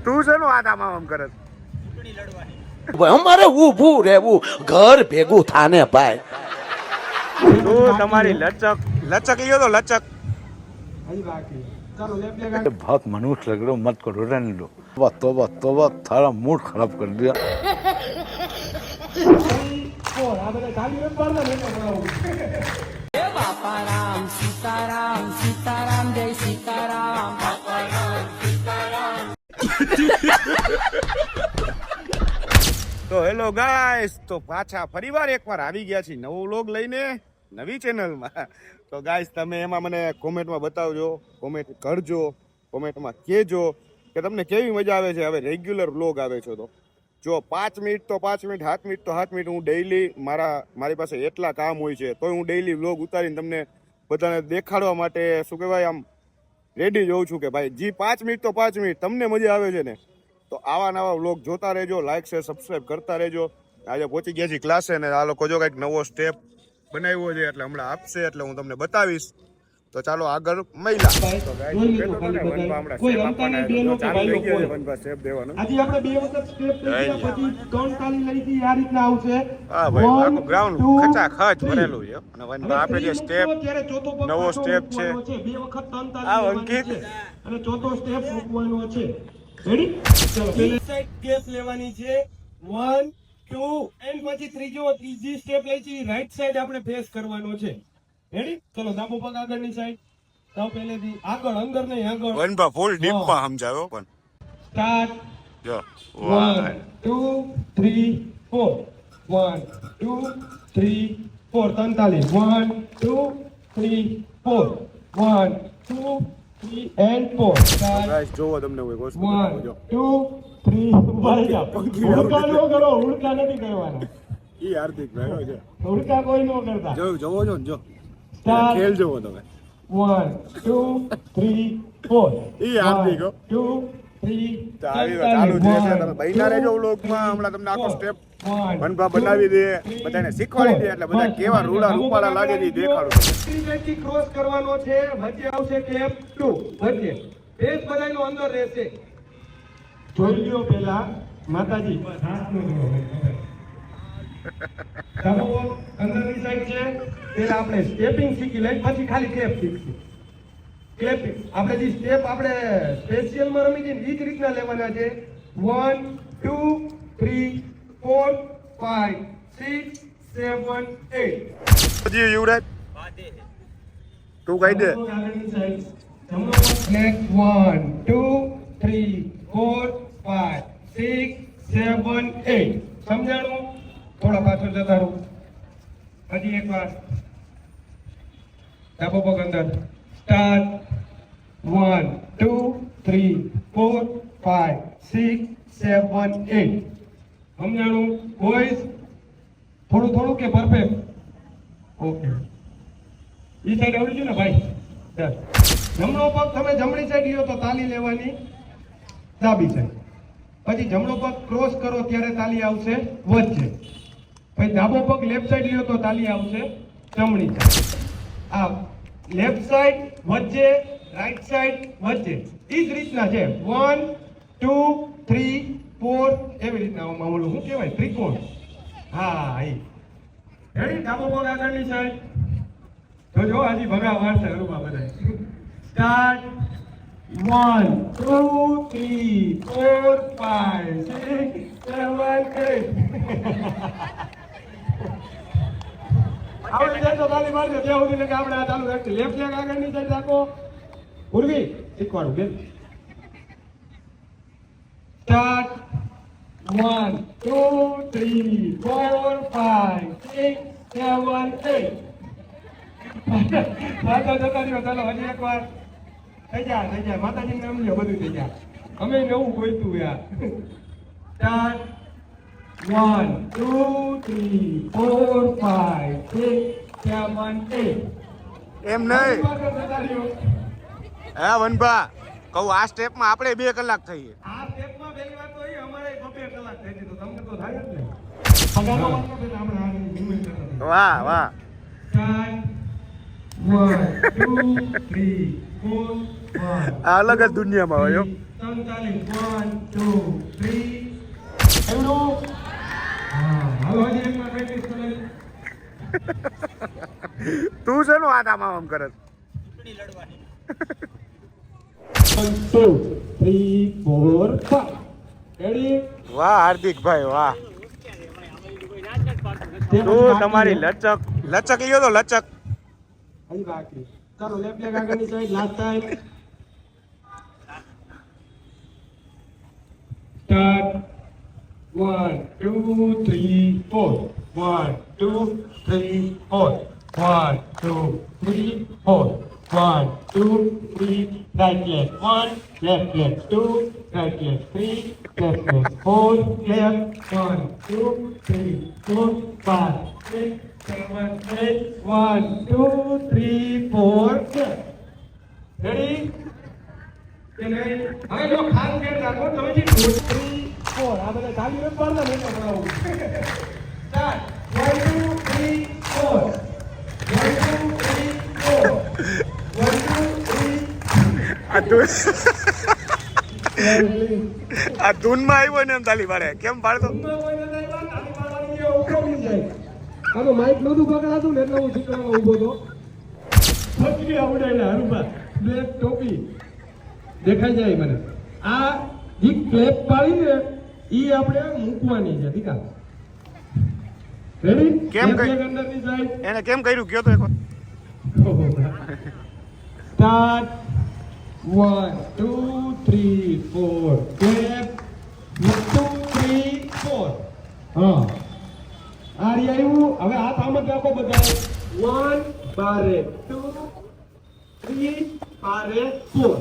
તું શેનું હાથ આમ કરે? અમારે ઊભું રહેવું, ઘર ભેગું થાને ભાઈ. તું તમારી લચક લ્યો તો લચક. बहुत मनुष्य लग रहे हो, मत करो, रहने दो. तोबा तोबा, थारा मूड खराब कर दिया. બાપારામ સીતારામ સીતારામ જય સીતારામ. તો હેલો ગાઈસ, તો પાછા ફરીવાર એકવાર આવી ગયા છીએ નવો વ્લોગ લઈને નવી ચેનલમાં. તો ગાઈસ તમે એમાં મને કોમેન્ટમાં બતાવજો, કોમેન્ટ કરજો, કોમેન્ટમાં કહેજો કે તમને કેવી મજા આવે છે હવે રેગ્યુલર વ્લોગ આવે છે. તો જો 5 મિનિટ તો 5 મિનિટ, 7 મિનિટ તો 7 મિનિટ, હું ડેઈલી મારી પાસે એટલા કામ હોય છે તોય હું ડેઈલી વ્લોગ ઉતારીને તમને બધાને દેખાડવા માટે શું કહેવાય આમ રેડી જોઉં છું કે ભાઈ જી 5 મિનિટ તો 5 મિનિટ તમને મજા આવે છે ને તો આવા નવા વ્લોગ જોતા રહેજો, લાઈક શેર સબસ્ક્રાઈબ કરતા રહેજો. આજે પહોંચી ગયા છીએ ક્લાસે ને આ લોકો જો કંઈક નવો સ્ટેપ બનાવ્યો છે એટલે હમણાં આપશે એટલે હું તમને બતાવીશ. તો ચાલો આગળ મહિલા તો સ્ટેપ દેવાનો. આજે આપણે 2 વખત સ્ટેપ લઈ ગયા પછી 3 તાલી લઈ હતી આ રીતના આવશે. હા ભાઈ આખું ગ્રાઉન્ડ ખચાખચ ભરેલું છે અને વનભા આપણે જે સ્ટેપ નવો સ્ટેપ છે 2 વખત 3 તાલી આ અંકિત અને ચોથો સ્ટેપ મૂકવાનો છે. રેડી? ચલો પહેલી સાઈડ ગેપ લેવાની છે 1 2 એન્ડ પછી ત્રીજી સ્ટેપ લઈ છે રાઈટ સાઈડ આપણે ફેસ કરવાનો છે. રેડી? ચલો ડાબો પગ આગળની સાઈડ તો પહેલેથી આગળ અંદર નહીં આગળ વનભા ફૂલ ડીપમાં સમજાવ્યો પણ સ્ટાર્ટ. જો 1 2 3 4 1 2 3 4 ત્રણ તાલી 1 2 3 4 1 2 3 and 4 સ્ટાર્ટ. ગાઈસ જોવો તમને કોઈ વસ્તુ 1 જો 2 3 ભાઈ જા ઉડકા નો કરો, ઉડકા નથી કરવાના. ઈ હાર્દિક ભાઈ જો ઉડકા કોઈ નો કરતા. જોવો છો ને જો સ્ટાર્ટ. ખેલ જોવો તમે 1 2 3 4 ઈ હાર્દિક હો. 2 3 ચાલુ છે તમે બહીના રહેજો વ્લોગમાં. હમણાં તમને આખો સ્ટેપ વનભા બનાવી દે, બધાને શીખવાડી દે એટલે બધા કેવા રૂડા રૂપાળા લાગે છે દેખાડો. થી ક્રોસ કરવાનો છે, વચ્ચે આવશે કેપ 2 વચ્ચે ફેસ બધાયનો અંદર રહેશે. જોઈ લ્યો પહેલા માતાજી હાથ નો જોવો અંદરની સાઈડ છે. પહેલા આપણે સ્ટેપિંગ શીખી લઈ પછી ખાલી ક્લેપ શીખી. ક્લેપિંગ આપણે જે સ્ટેપ આપણે સ્પેશિયલમાં રમી છે એ જ રીતના લેવાના છે. 1 2 3 4 5 6 7 8 જી યુવરાજ તું કહી દે. જમણો પગ 1 2 3 4 5 6 7 8 સમજાણું? થોડા પાછળ જતા રહો. હજી એકવાર ડાબો પગ અંદર. સ્ટાર્ટ 1 2 3 4 5 6 7 8 સમજાણું? બોયઝ થોડું થોડું કે પરફેક્ટ? ઓકે ઈ સાઈડ આવડી ગયું ને ભાઈ? ચાલ જમણો પગ તમે જમણી સાઈડ લ્યો તો તાલી લેવાની ડાબી સાઈડ, પછી જમણો પગ ક્રોસ કરો ત્યારે તાલી આવશે વચ્ચે, પછી ડાબો પગ લેફ્ટ સાઈડ લ્યો તો તાલી આવશે જમણી સાઈડ. આ લેફ્ટ સાઈડ વચ્ચે, રાઈટ સાઈડ વચ્ચે, ઈ જ રીતના છે 1 2 3 4 એવી રીતના ઓલું શું કહેવાય ત્રિકોણ. હા એ રેડી? ડાબો પગ આગળની સાઈડ જો હજી ભગા વારસે રૂપા બધા. સ્ટાર્ટ 1 2 3 4 5 6 7 8 આપણે જે તો તાલી મારજો ત્યાં સુધી કે આપણે આ ચાલુ રાખીએ. લેફ્ટ લેગ આગળની સાઈડ રાખો. ઉર્વી શીખવાડું બેન. સ્ટાર્ટ 1 2 3 4 5 6 7 8 પાછા જતા રહ્યો. ચાલો હજી એકવાર થઈ જાય માતાજી નામ લ્યો બધું થઈ જાય. અમે નવું ગોઈતું યાર. સ્ટાર્ટ 1 2 3 4 5 6 7 8 એમ નહીં હે વનભા કહું આ સ્ટેપમાં આપણે 2 કલાક થઈએ. આ સ્ટેપમાં પહેલી વાત તો એ અમારે 2 કલાક થઈ ગઈ તો તમને તો થાય જ ને. પગારનો વાંધો નહીં, આપણે આ મૂવમેન્ટ કરતા. વાહ વાહ. સ્ટાર્ટ 1 2 3 4 5 આ અલગ જ દુનિયામાં હોય હો. 1 2 3 એવડું હાલો હજી એકવાર પ્રેક્ટિસ કરે તું છે નો હાથ આમ કરે 1 2 3 4 5 રેડી વાહ હાર્દિકભાઈ વાહ તું તમારી લચક લ્યો તો લચક હજી બાકી ચાલો લેફ્ટ લેગ આગળની side last time start 1 2 3 4 1 2 3 4 1 2 3 4 1 2 3 right leg 1 left leg 2 right leg 3 left leg 4 left 1 2 3 4 5 6 7 8 1 2 3 4 ready હવે જો ખાસ ધ્યાન રાખો તમે જે 2 3 4 આ બધા ચાલી રન પાડતા ને એટલે બનાવું સ્ટાર્ટ 1 2 3 4 1 2 3 4 1 2 આ ધૂન આ ધૂનમાં આવ્યો ને એમ તાલી પાડે કેમ પાડતો 3 આનો માઇક નહોતું પકડાતું ને એટલે હું શીખવામાં ઊભો હતો ફટકી આવડાયેલા હરુભા બ્લેક ટોપી દેખાઈ જાય મને આ જે ક્લેપ પાડી ને ઈ આપણે મૂકવાની છે ઠીક રેડી કેમ કઈ- અંદરની સાઈડ એને કેમ કર્યું કયો તો એકવાર સ્ટાર્ટ 1 2 3 4 ક્લેપ 1 2 3 4 હા આ રી આવ્યું હવે હાથ આમ જ રાખો બધા 1 બારે 2 3 બારે 4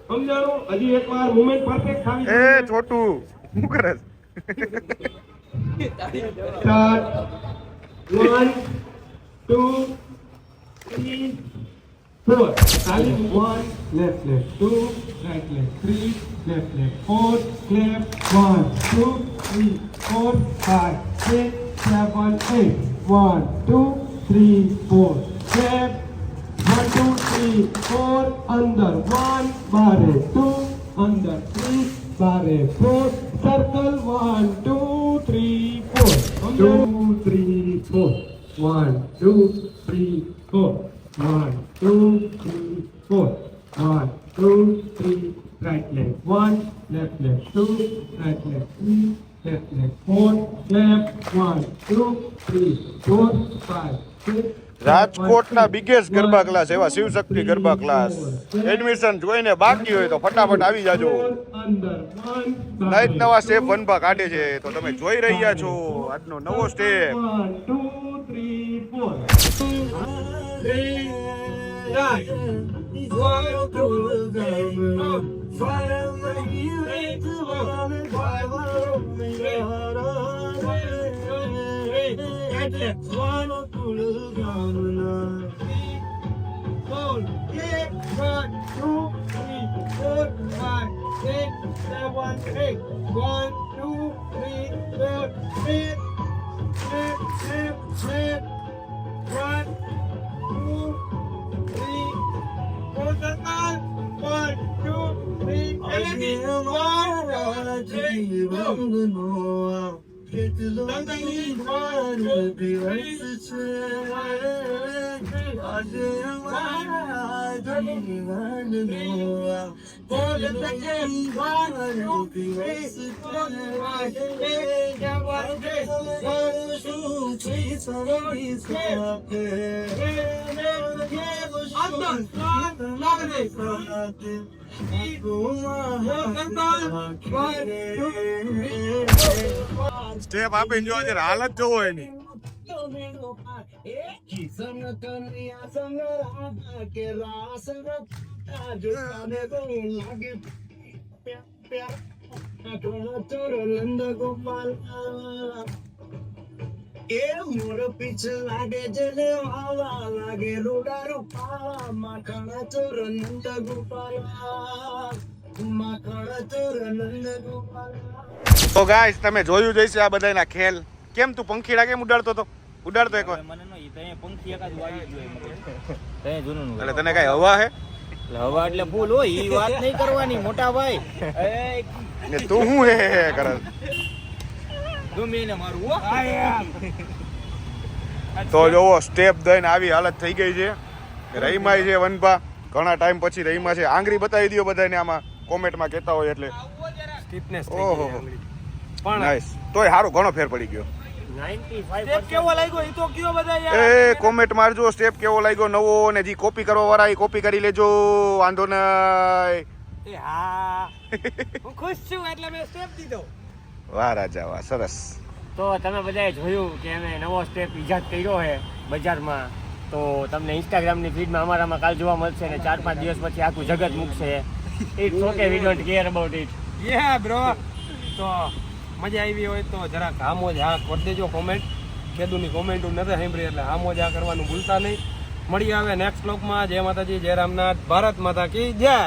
સમજાણું હજી એકવાર મુવમેન્ટ પરફેક્ટ એ ખાવી છોટું શું કરે છે? સ્ટાર્ટ 1 2 3 4 ખાલી 1 left leg 2 right leg 3 left leg 4 clap 1 2 3 4 5 6 7 8 1 2 3 4 clap 1 2 3 4 અંદર 1 બારે 2 અંદર 3 બારે 4 circle 1 2 3 4 2 3 4 1 2 3 4 1 2 3 4 1 2 3 right leg 1 left leg 2 right leg 3 left leg 4 left 1 2 3 4 5 6 રાજકોટના બિગેસ્ટ ગરબા ક્લાસ એવા શિવશક્તિ ગરબા ક્લાસ એડમિશન જોઈને બાકી હોય તો ફટાફટ આવી જાજો નઈ નવા સ્ટેપ વનભા કાઢે છે તો તમે જોઈ રહ્યા છો આજનો નવો સ્ટેપ 1 2 સ્ટેપ આપીને જો આજે હાલત જોવો એની એ મોર પીછ લાગે જલે વાલા લાગે રોડારો પાલા માખણ ચોર નંદ ગોપાલા માખણ ચોર નંદ ગોપાલા. તો ગાઈસ તમે જોયું જઈશે આ બધાના ખેલ કેમ તું પંખીડા કેમ ઉડાડતો તો ઉડાડતો એકવાર મને નો ઈ તય પંખી એકાદ વાગી ગયો એમ તય જૂનું એટલે તને કઈ હવા હે હવા એટલે ફૂલ હોય ઈ વાત નહીં કરવાની મોટા ભાઈ. ને તું હું હે કરે ગમે એને મારું હો. તો જોવો સ્ટેપ દઈને આવી હાલત થઈ ગઈ છે. રહીમાય છે વનપા ઘણા ટાઈમ પછી રહીમા છે. આંગળી બતાવી દો બધાને આમાં કોમેન્ટમાં કહેતા હોય એટલે. સ્ટીફનેસ ઓહો પણ નાઈસ. તોય સારો ઘણો ફેર પડી ગયો. 95% કેવો લાગ્યો એ તો કયો બધા યાર. એ કોમેન્ટ મારજો સ્ટેપ કેવો લાગ્યો નવો, ને જે કોપી કરવા વાળા એ કોપી કરી લેજો, વાંધો નહીં. એ હા હું ખુશ છું એટલે મેં સ્ટેપ દીધો. વાહ રાજા વાહ, સરસ. તો તમે બધાએ જોયું કે અમે નવો સ્ટેપ ઈજાદ કર્યો છે બજારમાં. તો તમને ઇન્સ્ટાગ્રામની ફીડમાં અમારામાં કાલ જોવા મળશે ને 4-5 દિવસ પછી આખું જગત મૂકશે. It's okay, we don't care about it. Ya bro. તો મજા આવી હોય તો જરાક હામો જ હા કરી દેજો કોમેન્ટ. ખેડૂની કોમેન્ટો નથી સાંભળી એટલે હામો જ હા કરવાનું ભૂલતા નહીં. મળી આવે નેક્સ્ટ બ્લોગમાં. જય માતાજી, જય રામનાથ, ભારત માતા કી જય.